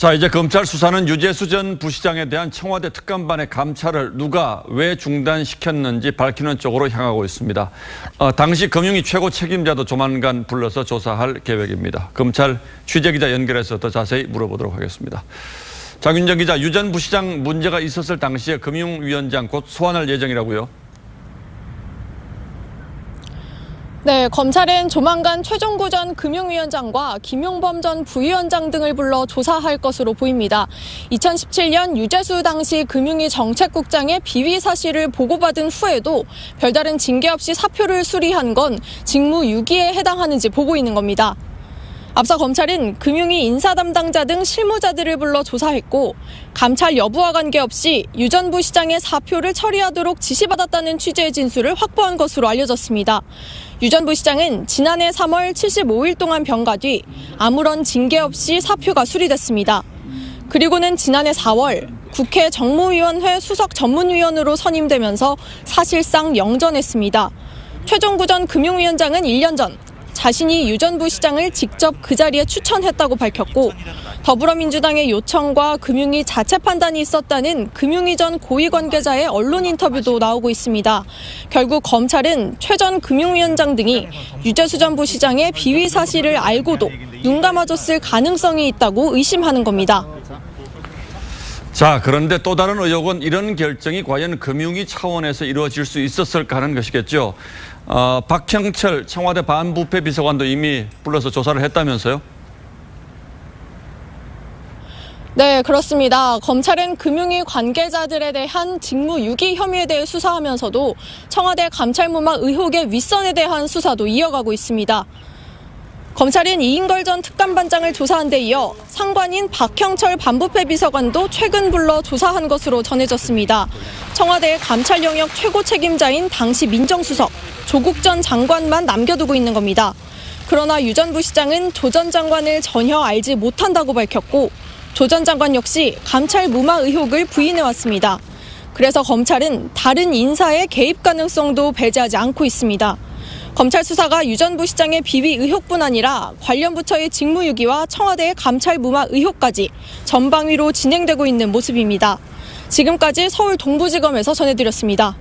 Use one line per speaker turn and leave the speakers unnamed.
자, 이제 검찰 수사는 유재수 전 부시장에 대한 청와대 특감반의 감찰을 누가 왜 중단시켰는지 밝히는 쪽으로 향하고 있습니다. 당시 금융위 최고 책임자도 조만간 불러서 조사할 계획입니다. 검찰 취재기자 연결해서 더 자세히 물어보도록 하겠습니다. 장윤정 기자, 유 전 부시장 문제가 있었을 당시에 금융위원장 곧 소환할 예정이라고요?
네, 검찰은 조만간 최종구 전 금융위원장과 김용범 전 부위원장 등을 불러 조사할 것으로 보입니다. 2017년 유재수 당시 금융위 정책국장의 비위 사실을 보고받은 후에도 별다른 징계 없이 사표를 수리한 건 직무유기에 해당하는지 보고 있는 겁니다. 앞서 검찰은 금융위 인사 담당자 등 실무자들을 불러 조사했고 감찰 여부와 관계없이 유 전 부시장의 사표를 처리하도록 지시받았다는 취재의 진술을 확보한 것으로 알려졌습니다. 유 전 부시장은 지난해 3월 75일 동안 병가 뒤 아무런 징계 없이 사표가 수리됐습니다. 그리고는 지난해 4월 국회 정무위원회 수석 전문위원으로 선임되면서 사실상 영전했습니다. 최종구 전 금융위원장은 1년 전 자신이 유 전 부시장을 직접 그 자리에 추천했다고 밝혔고 더불어민주당의 요청과 금융위 자체 판단이 있었다는 금융위 전 고위 관계자의 언론 인터뷰도 나오고 있습니다. 결국 검찰은 최 전 금융위원장 등이 유재수 전 부시장의 비위 사실을 알고도 눈 감아줬을 가능성이 있다고 의심하는 겁니다.
자, 그런데 또 다른 의혹은 이런 결정이 과연 금융위 차원에서 이루어질 수 있었을까 하는 것이겠죠. 박형철 청와대 반부패 비서관도 이미 불러서 조사를 했다면서요?
네, 그렇습니다. 검찰은 금융위 관계자들에 대한 직무유기 혐의에 대해 수사하면서도 청와대 감찰무마 의혹의 윗선에 대한 수사도 이어가고 있습니다. 검찰은 이인걸 전 특감반장을 조사한 데 이어 상관인 박형철 반부패 비서관도 최근 불러 조사한 것으로 전해졌습니다. 청와대의 감찰 영역 최고 책임자인 당시 민정수석 조국 전 장관만 남겨두고 있는 겁니다. 그러나 유 전 부시장은 조 전 장관을 전혀 알지 못한다고 밝혔고 조 전 장관 역시 감찰 무마 의혹을 부인해왔습니다. 그래서 검찰은 다른 인사의 개입 가능성도 배제하지 않고 있습니다. 검찰 수사가 유 전 부시장의 비위 의혹뿐 아니라 관련 부처의 직무유기와 청와대의 감찰 무마 의혹까지 전방위로 진행되고 있는 모습입니다. 지금까지 서울 동부지검에서 전해드렸습니다.